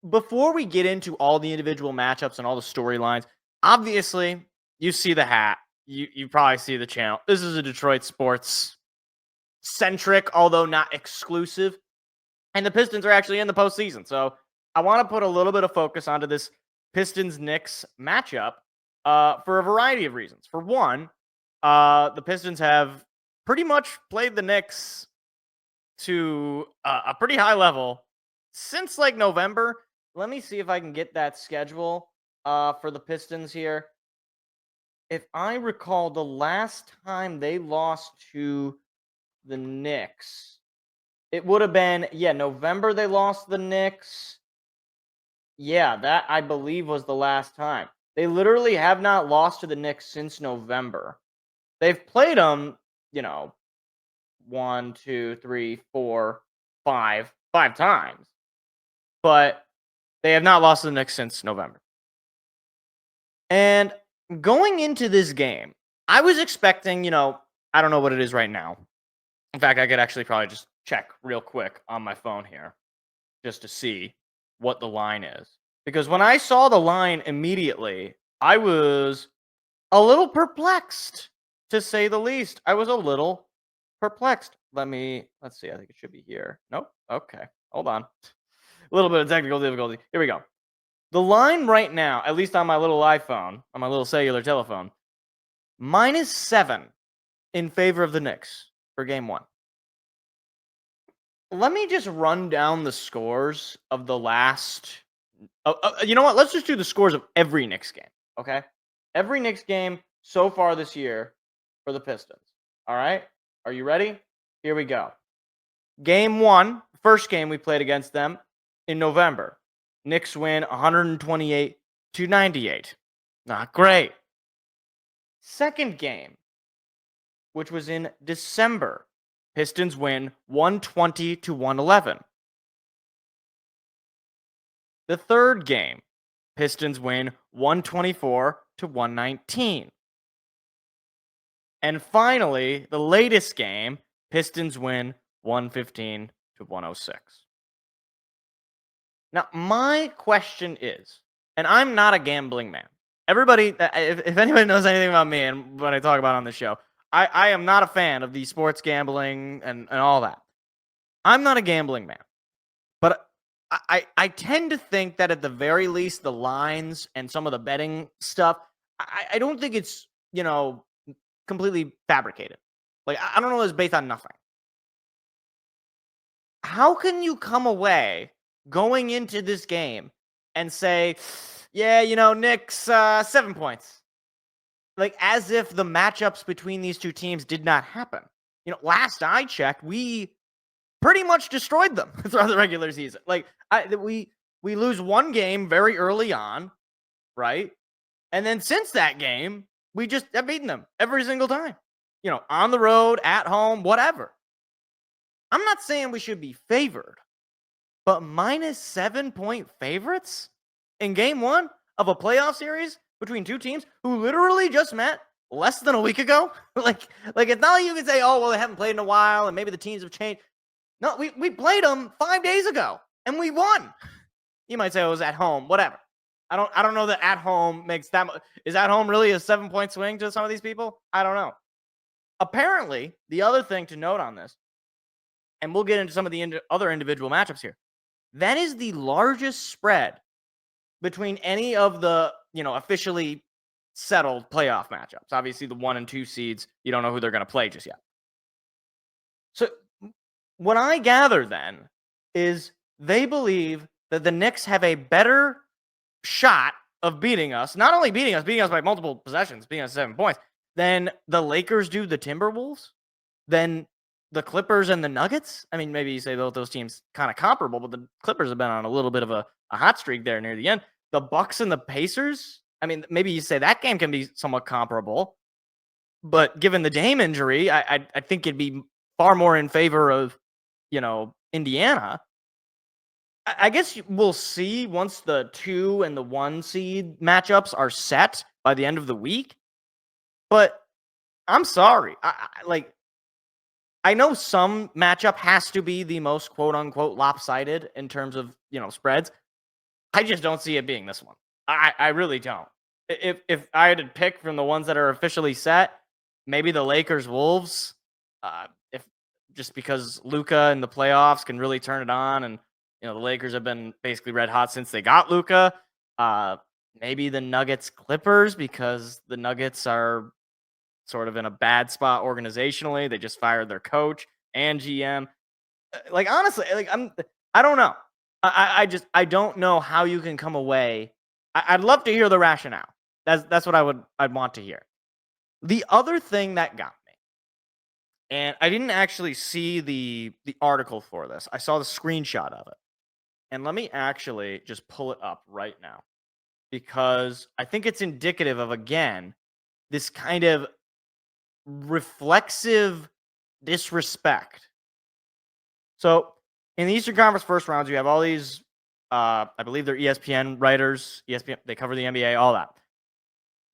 before we get into all the individual matchups and all the storylines, obviously you see the hat. You probably see the channel. This is a Detroit sports centric, although not exclusive. And the Pistons are actually in the postseason. So I want to put a little bit of focus onto this Pistons-Knicks matchup for a variety of reasons. For one, the Pistons have pretty much played the Knicks to a pretty high level since like November. Let me see if I can get that schedule for the Pistons here. If I recall, the last time they lost to the Knicks, it would have been, November they lost to the Knicks. Yeah, that I believe was the last time. They literally have not lost to the Knicks since November. They've played them, 1, 2, 3, 4, 5 times. But they have not lost to the Knicks since November. And going into this game, I was expecting, I don't know what it is right now. In fact, I could actually probably just check real quick on my phone here just to see what the line is. Because when I saw the line immediately, I was a little perplexed, to say the least. I was a little perplexed. Let's see. I think it should be here. Nope. Okay. Hold on. A little bit of technical difficulty. Here we go. The line right now, at least on my little iPhone, on my little cellular telephone, -7 in favor of the Knicks for game one. Let me just run down the scores of the last. You know what? Let's just do the scores of every Knicks game, okay? Every Knicks game so far this year for the Pistons. All right? Are you ready? Here we go. Game one, first game we played against them in November. Knicks win 128-98. Not great. Second game, which was in December. Pistons win 120-111. The third game, Pistons win 124-119. And finally, the latest game, Pistons win 115-106. Now, my question is, and I'm not a gambling man. Everybody, if anybody knows anything about me and what I talk about on the show, I am not a fan of the sports gambling and all that. I'm not a gambling man. But I tend to think that at the very least, the lines and some of the betting stuff, I don't think it's, completely fabricated. Like, I don't know, it's based on nothing. How can you come away going into this game and say, yeah, Knicks, 7 points? Like, as if the matchups between these two teams did not happen. Last I checked, we pretty much destroyed them throughout the regular season. Like, we lose one game very early on, right? And then since that game, we just have beaten them every single time. On the road, at home, whatever. I'm not saying we should be favored, but -7-point favorites in game one of a playoff series between two teams who literally just met less than a week ago. like it's not like you can say, oh, well, they haven't played in a while and maybe the teams have changed. No, we played them 5 days ago and we won. You might say it was at home, whatever. I don't know that at home makes that much. Is at home really a 7-point swing to some of these people? I don't know. Apparently, the other thing to note on this, and we'll get into some of the other individual matchups here, that is the largest spread between any of the, officially settled playoff matchups. Obviously, the 1 and 2 seeds, you don't know who they're going to play just yet. So what I gather then is they believe that the Knicks have a better shot of beating us, not only beating us by multiple possessions, beating us 7 points, than the Lakers do the Timberwolves, than the Clippers and the Nuggets. I mean, maybe you say those teams kind of comparable, but the Clippers have been on a little bit of a hot streak there near the end. The Bucks and the Pacers, I mean, maybe you say that game can be somewhat comparable, but given the Dame injury, I think it'd be far more in favor of, Indiana. I guess we'll see once the 2 and the 1 seed matchups are set by the end of the week. But I'm sorry. I know some matchup has to be the most quote unquote lopsided in terms of, spreads. I just don't see it being this one. I really don't. If I had to pick from the ones that are officially set, maybe the Lakers Wolves. If just because Luca in the playoffs can really turn it on, and the Lakers have been basically red hot since they got Luca. Uh, Maybe the Nuggets Clippers because the Nuggets are sort of in a bad spot organizationally. They just fired their coach and GM. Like honestly, I don't know. I don't know how you can come away. I'd love to hear the rationale. That's what I'd want to hear. The other thing that got me, and I didn't actually see the article for this. I saw the screenshot of it. And let me actually just pull it up right now because I think it's indicative of again this kind of reflexive disrespect. So in the Eastern Conference first rounds, you have all these, I believe they're ESPN writers. ESPN, they cover the NBA, all that.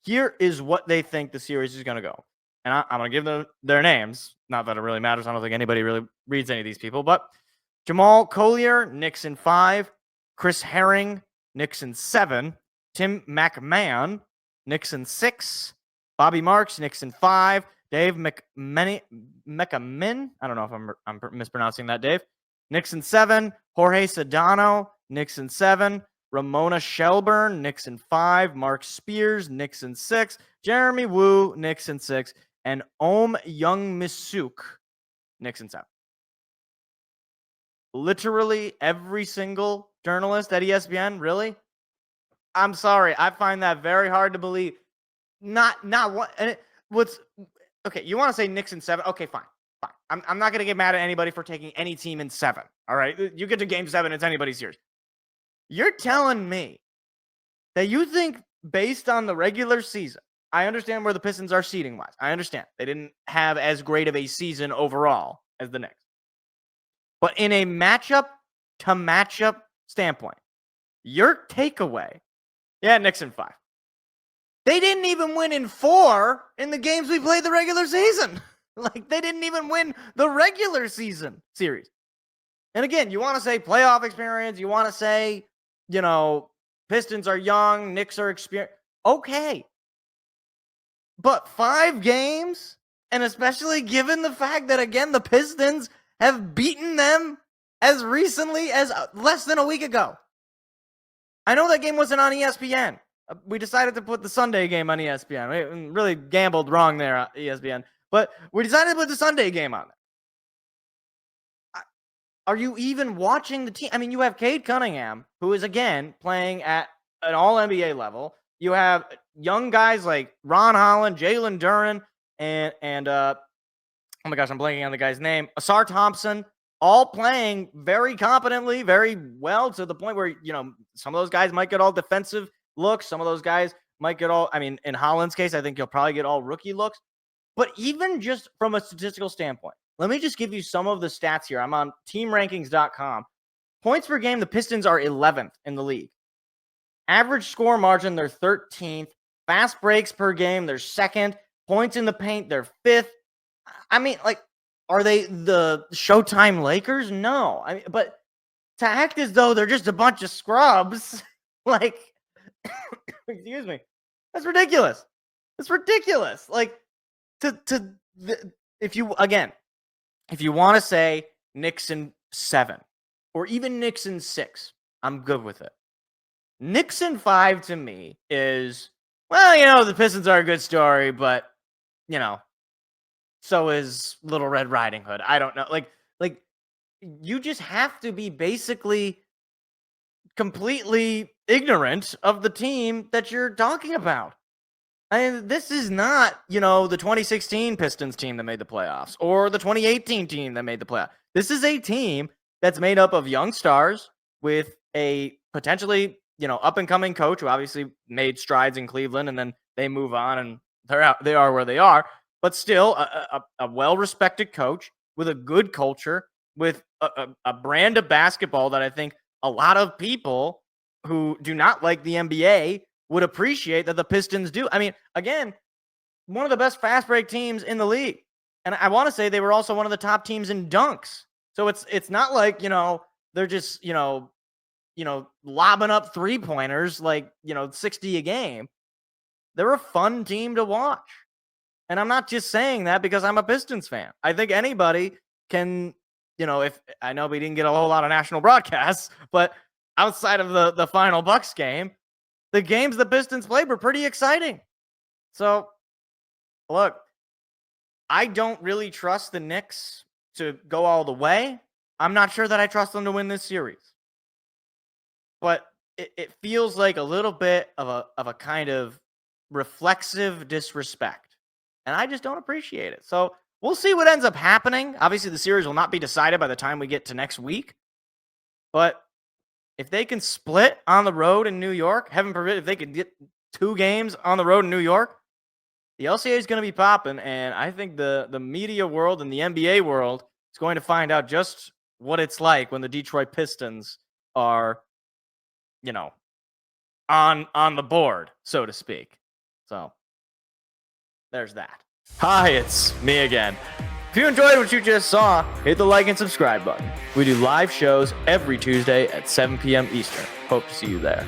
Here is what they think the series is going to go. And I'm going to give them their names. Not that it really matters. I don't think anybody really reads any of these people. But Jamal Collier, Knicks in 5. Chris Herring, Knicks in 7. Tim McMahon, Knicks in 6. Bobby Marks, Knicks in 5. Dave McMenamin, I don't know if I'm mispronouncing that, Dave. Knicks in 7. Jorge Sedano, Knicks in 7. Ramona Shelburne, Knicks in 5. Mark Spears, Knicks in 6. Jeremy Wu, Knicks in 6. And Om Young Misuk, Knicks in 7. Literally every single journalist at ESPN, really? I'm sorry. I find that very hard to believe. Not one. And what's okay? You want to say Knicks in 7? Okay, fine. I'm not going to get mad at anybody for taking any team in 7. All right, you get to Game 7, it's anybody's series. You're telling me that you think based on the regular season, I understand where the Pistons are seeding wise. I understand they didn't have as great of a season overall as the Knicks, but in a matchup to matchup standpoint, your takeaway, yeah, Knicks in 5. They didn't even win in 4 in the games we played the regular season. Like, they didn't even win the regular season series. And again, you want to say playoff experience. You want to say, Pistons are young, Knicks are experienced. Okay. But 5 games, and especially given the fact that, again, the Pistons have beaten them as recently as less than a week ago. I know that game wasn't on ESPN. We decided to put the Sunday game on ESPN. We really gambled wrong there, ESPN. But we decided to put the Sunday game on there. Are you even watching the team? I mean, you have Cade Cunningham, who is, again, playing at an all-NBA level. You have young guys like Ron Holland, Jalen Duren, and oh my gosh, I'm blanking on the guy's name, Asar Thompson, all playing very competently, very well, to the point where, some of those guys might get all defensive looks. Some of those guys might get all, in Holland's case, I think he'll probably get all rookie looks. But even just from a statistical standpoint, let me just give you some of the stats here. I'm on teamrankings.com. Points per game, the Pistons are 11th in the league. Average score margin, they're 13th. Fast breaks per game, they're 2nd. Points in the paint, they're 5th. Are they the Showtime Lakers? No. But to act as though they're just a bunch of scrubs, excuse me, that's ridiculous. It's ridiculous. If you want to say Knicks in 7 or even Knicks in 6, I'm good with it. Knicks in 5 to me is, the Pistons are a good story, but so is Little Red Riding Hood. I don't know. You just have to be basically completely ignorant of the team that you're talking about. This is not, the 2016 Pistons team that made the playoffs or the 2018 team that made the playoffs. This is a team that's made up of young stars with a potentially, up-and-coming coach who obviously made strides in Cleveland, and then they move on and they are where they are. But still, a well-respected coach with a good culture, with a brand of basketball that I think a lot of people who do not like the NBA would appreciate that the Pistons do. Again, one of the best fast break teams in the league. And I want to say they were also one of the top teams in dunks. So it's not like, they're just, lobbing up 3-pointers like, 60 a game. They're a fun team to watch. And I'm not just saying that because I'm a Pistons fan. I think anybody can, if I know we didn't get a whole lot of national broadcasts, but outside of the final Bucks game, the games the Pistons played were pretty exciting. So, look, I don't really trust the Knicks to go all the way. I'm not sure that I trust them to win this series. But it feels like a little bit of a kind of reflexive disrespect. And I just don't appreciate it. So we'll see what ends up happening. Obviously, the series will not be decided by the time we get to next week. But if they can split on the road in New York, heaven forbid, if they could get 2 games on the road in New York, the LCA is going to be popping. And I think the media world and the NBA world is going to find out just what it's like when the Detroit Pistons are, on the board, so to speak. So there's that. Hi, it's me again. If you enjoyed what you just saw, hit the like and subscribe button. We do live shows every Tuesday at 7 p.m. Eastern. Hope to see you there.